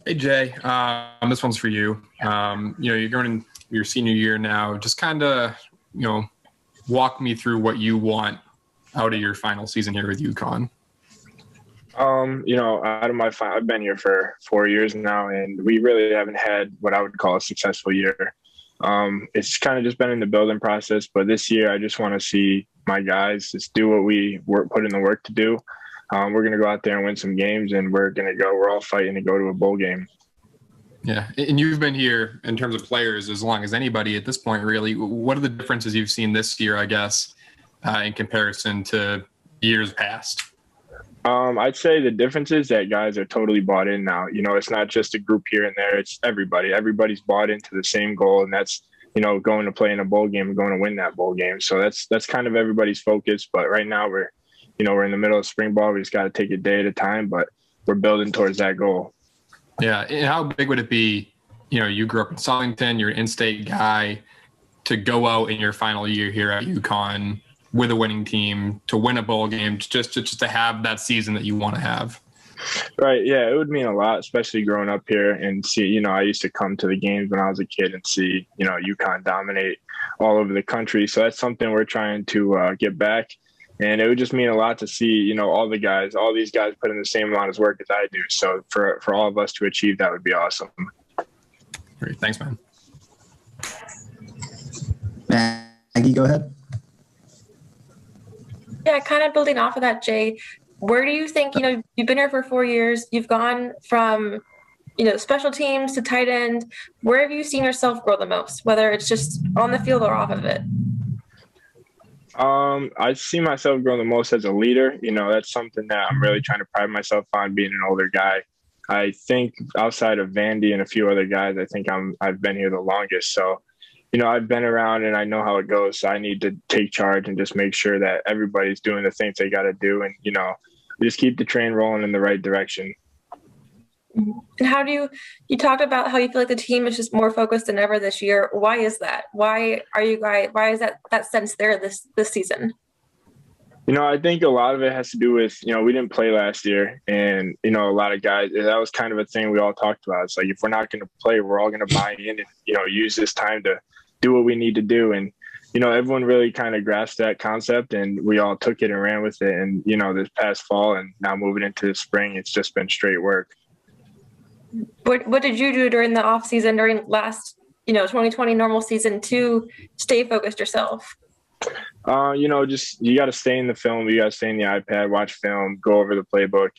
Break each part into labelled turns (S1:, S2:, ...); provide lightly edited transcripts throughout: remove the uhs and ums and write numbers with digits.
S1: Hey Jay, this one's for you. You're going in your senior year now. Just kind of, walk me through what you want out of your final season here with UConn.
S2: Out of I've been here for 4 years now, and we really haven't had what I would call a successful year. It's kind of just been in the building process, but this year I just want to see my guys just do what put in the work to do. We're going to go out there and win some games, and we're all fighting to go to a bowl game.
S1: Yeah, and you've been here in terms of players as long as anybody at this point, really. What are the differences you've seen this year, I guess, in comparison to years past?
S2: I'd say the difference is that guys are totally bought in now. It's not just a group here and there. It's everybody. Everybody's bought into the same goal, and that's, going to play in a bowl game and going to win that bowl game. So that's kind of everybody's focus. But right now we're in the middle of spring ball. We just got to take it day at a time, but we're building towards that goal.
S1: Yeah. And how big would it be? You grew up in Southington, you're an in-state guy, to go out in your final year here at UConn with a winning team, to win a bowl game, just to have that season that you want to have.
S2: Right. Yeah. It would mean a lot, especially growing up here and see, I used to come to the games when I was a kid and see, UConn dominate all over the country. So that's something we're trying to get back. And it would just mean a lot to see, all these guys put in the same amount of work as I do. So for all of us to achieve that would be awesome.
S1: Great. Thanks, man.
S3: Maggie, go ahead.
S4: Yeah, kind of building off of that, Jay, where do you think, you've been here for 4 years, you've gone from, special teams to tight end. Where have you seen yourself grow the most, whether it's just on the field or off of it?
S2: I see myself growing the most as a leader. That's something that I'm really trying to pride myself on, being an older guy. I think outside of Vandy and a few other guys, I think I've been here the longest. So, I've been around and I know how it goes. So I need to take charge and just make sure that everybody's doing the things they got to do. And, just keep the train rolling in the right direction.
S4: And how do you talked about how you feel like the team is just more focused than ever this year. Why is that? Why is that sense there this season?
S2: I think a lot of it has to do with, we didn't play last year, and, a lot of guys, that was kind of a thing we all talked about. It's like, if we're not going to play, we're all going to buy in and, use this time to do what we need to do. And, everyone really kind of grasped that concept, and we all took it and ran with it. And, this past fall and now moving into the spring, it's just been straight work.
S4: What did you do during the off season, during last, 2020 normal season, to stay focused yourself?
S2: Just you got to stay in the film. You got to stay in the iPad, watch film, go over the playbook,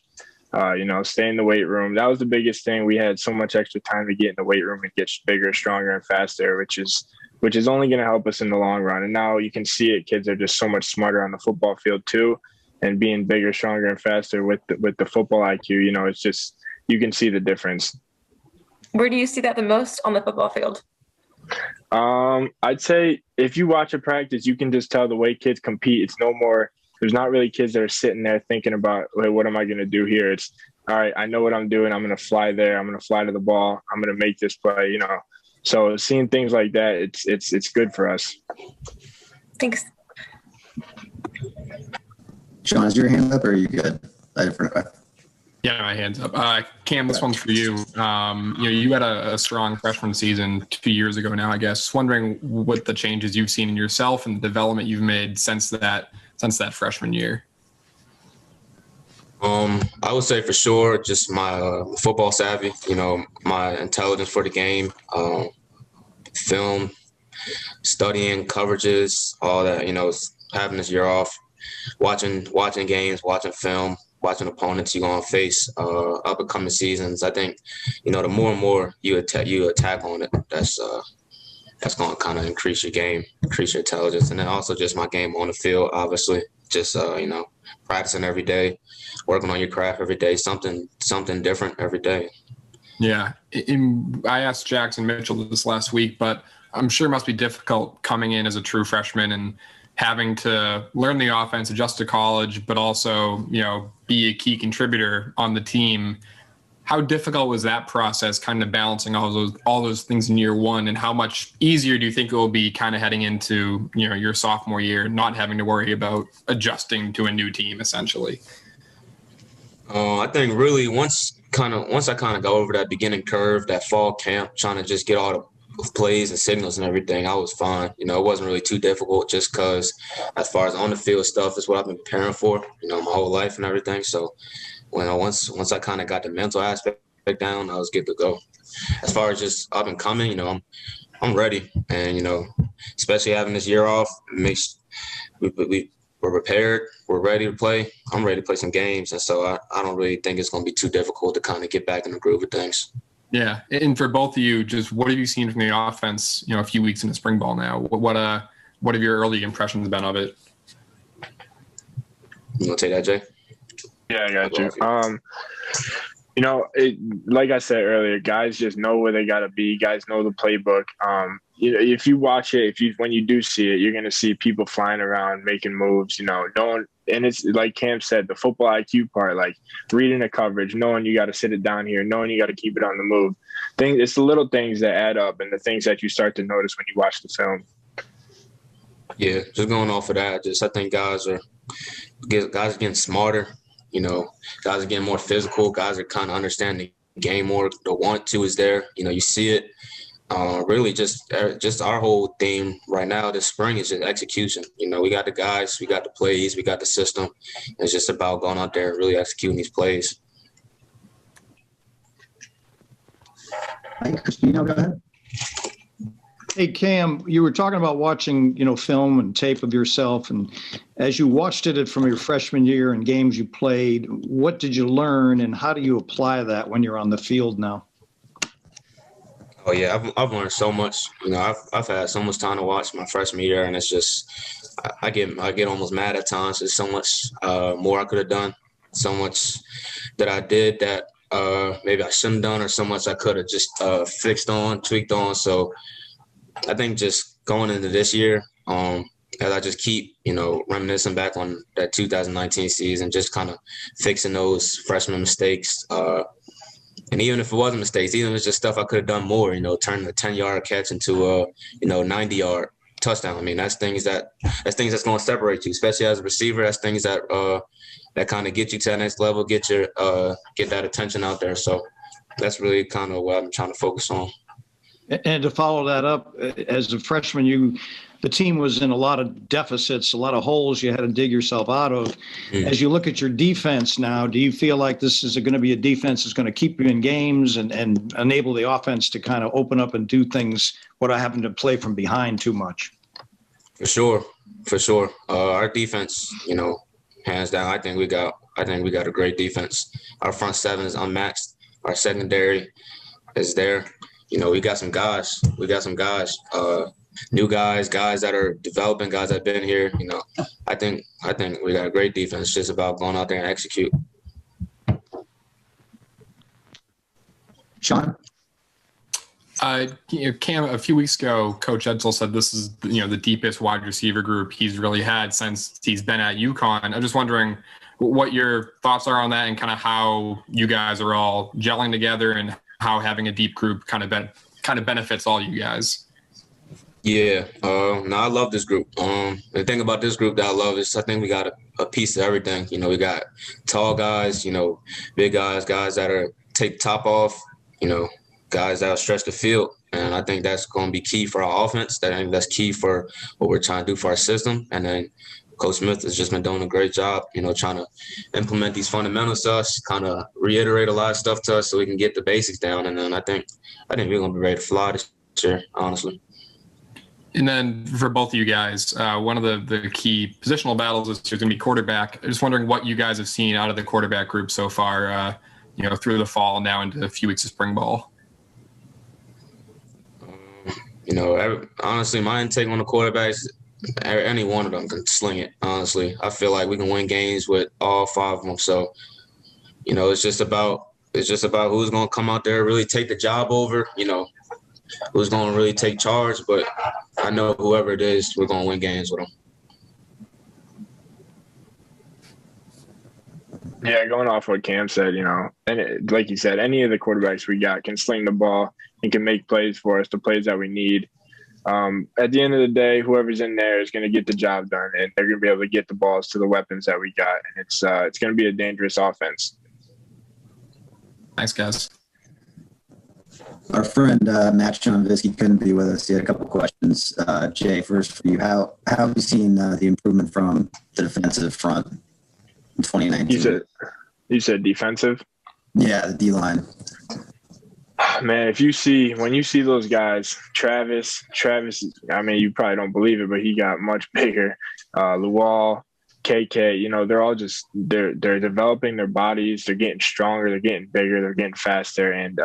S2: stay in the weight room. That was the biggest thing. We had so much extra time to get in the weight room and get bigger, stronger, and faster, which is only going to help us in the long run. And now you can see it. Kids are just so much smarter on the football field too, and being bigger, stronger, and faster with the football IQ. It's just, you can see the difference.
S4: Where do you see that the most on the football field?
S2: I'd say if you watch a practice, you can just tell the way kids compete. There's not really kids that are sitting there thinking about, hey, what am I going to do here? It's, all right, I know what I'm doing. I'm going to fly there. I'm going to fly to the ball. I'm going to make this play, So seeing things like that, it's good for us.
S4: Thanks.
S3: Sean, is your hand up or are you good?
S1: Yeah, my hand's up. Cam, this one's for you. You had a strong freshman season 2 years ago now, I guess. Just wondering what the changes you've seen in yourself and the development you've made since that freshman year.
S5: I would say for sure just my football savvy, my intelligence for the game, film, studying coverages, all that, having this year off, watching games, watching film, watching opponents you're going to face up and coming seasons. I think, the more and more you attack on it, that's going to kind of increase your game, increase your intelligence. And then also just my game on the field, obviously, just, practicing every day, working on your craft every day, something different every day.
S1: Yeah. I asked Jackson Mitchell this last week, but I'm sure it must be difficult coming in as a true freshman and having to learn the offense, adjust to college, but also, be a key contributor on the team. How difficult was that process, kind of balancing all those things in year one, and how much easier do you think it will be kind of heading into, your sophomore year, not having to worry about adjusting to a new team, essentially?
S5: I think really once once I kind of go over that beginning curve, that fall camp, trying to just get all the plays and signals and everything, I was fine. You know, it wasn't really too difficult just because as far as on the field stuff is what I've been preparing for, you know, my whole life and everything. So once I kind of got the mental aspect down, I was good to go. As far as just up and coming, you know, I'm ready. And, you know, especially having this year off, we're prepared. We're ready to play. I'm ready to play some games. And so I don't really think it's going to be too difficult to kind of get back in the groove of things.
S1: Yeah. And for both of you, just what have you seen from the offense, you know, a few weeks into spring ball now? What have your early impressions been of it?
S5: You want to take that, Jay?
S2: Yeah, I got you. You know, like I said earlier, guys just know where they got to be. Guys know the playbook. You know, if you watch it, when you do see it, you're going to see people flying around, making moves, you know, and it's like Cam said, the football IQ part, like reading the coverage, knowing you got to sit it down here, knowing you got to keep it on the move. It's the little things that add up and the things that you start to notice when you watch the film.
S5: Yeah, just going off of that, I think guys are getting smarter. You know, guys are getting more physical. Guys are kind of understanding the game more. The want to is there. You know, you see it. Really, just our whole theme right now this spring is just execution. You know, we got the guys, we got the plays, we got the system. It's just about going out there and really executing these plays.
S3: Hi, Christina, go ahead.
S6: Hey, Cam, you were talking about watching, you know, film and tape of yourself. And as you watched it from your freshman year and games you played, what did you learn and how do you apply that when you're on the field now?
S5: Oh, yeah, I've learned so much. You know, I've had so much time to watch my freshman year, and it's just I get almost mad at times. There's so much more I could have done, so much that I did that maybe I shouldn't have done, or so much I could have just tweaked on. So I think just going into this year, as I just keep, you know, reminiscing back on that 2019 season, just kind of fixing those freshman mistakes. And even if it wasn't mistakes, even if it's just stuff I could have done more, you know, turning a 10-yard catch into a, 90-yard touchdown. I mean, that's things that's going to separate you, especially as a receiver. That's things that kind of get you to that next level, get that attention out there. So that's really kind of what I'm trying to focus on.
S6: And to follow that up, as a freshman, the team was in a lot of deficits, a lot of holes you had to dig yourself out of. As you look at your defense now, do you feel like this is going to be a defense that's going to keep you in games and enable the offense to kind of open up and do things what I happen to play from behind too much?
S5: For sure. Our defense, you know, hands down, I think we got a great defense. Our front seven is unmatched. Our secondary is there. You know, we got some guys. New guys that are developing, guys that have been here. You know, I think we got a great defense. It's just about going out there and execute.
S3: Sean?
S1: Cam, a few weeks ago, Coach Edsel said this is, you know, the deepest wide receiver group he's really had since he's been at UConn. I'm just wondering what your thoughts are on that and kind of how you guys are all gelling together and how having a deep group kind of benefits all you guys.
S5: Yeah, no, I love this group. The thing about this group that I love is I think we got a piece of everything. You know, we got tall guys, you know, big guys that are take the top off, you know, guys that will stretch the field. And I think that's going to be key for our offense. I think that's key for what we're trying to do for our system. And then Coach Smith has just been doing a great job, you know, trying to implement these fundamentals to us, kind of reiterate a lot of stuff to us so we can get the basics down. And then I think we're going to be ready to fly this year, honestly.
S1: And then for both of you guys, one of the key positional battles is going to be quarterback. I'm just wondering what you guys have seen out of the quarterback group so far, you know, through the fall now into a few weeks of spring ball.
S5: You know, honestly, my intake on the quarterbacks, any one of them can sling it, honestly. I feel like we can win games with all five of them. So, you know, it's just about who's going to come out there, really take the job over, you know, who's going to really take charge. But I know whoever it is, we're going to win games with them.
S2: Yeah, going off what Cam said, you know, and like you said, any of the quarterbacks we got can sling the ball and can make plays for us, the plays that we need. At the end of the day, whoever's in there is going to get the job done, and they're going to be able to get the balls to the weapons that we got. And it's going to be a dangerous offense.
S1: Thanks, guys.
S3: Our friend Matt Chonvisky couldn't be with us. He had a couple questions. Jay, first for you, how have you seen the improvement from the defensive front in 2019?
S2: You said defensive?
S3: Yeah, the D line.
S2: Man, when you see those guys, Travis, I mean, you probably don't believe it, but he got much bigger. Luwal, KK, you know, they're all they're developing their bodies. They're getting stronger. They're getting bigger. They're getting faster. And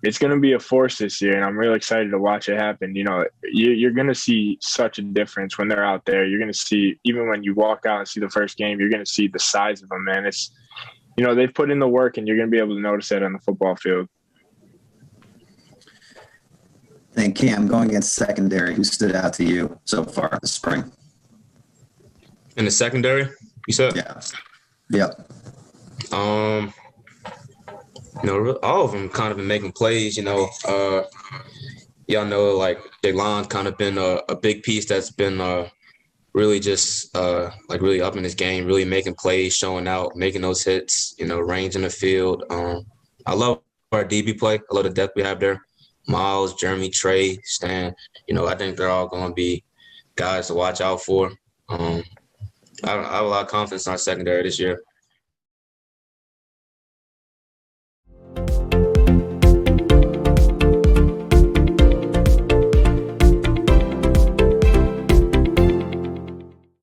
S2: it's going to be a force this year. And I'm really excited to watch it happen. You know, you're going to see such a difference when they're out there. You're going to see, even when you walk out and see the first game, you're going to see the size of them, man. It's, you know, they've put in the work, and you're going to be able to notice that on the football field.
S3: And Cam, going against secondary, who stood out to you so far this spring?
S5: In the secondary, you said?
S3: Yeah. Yep.
S5: You know, all of them kind of been making plays. You know, y'all know, like, Jaylon's kind of been a big piece that's been really just like really up in his game, really making plays, showing out, making those hits. You know, range in the field. I love our DB play. I love the depth we have there. Miles, Jeremy, Trey, Stan. You know, I think they're all going to be guys to watch out for. I have a lot of confidence in our secondary this year.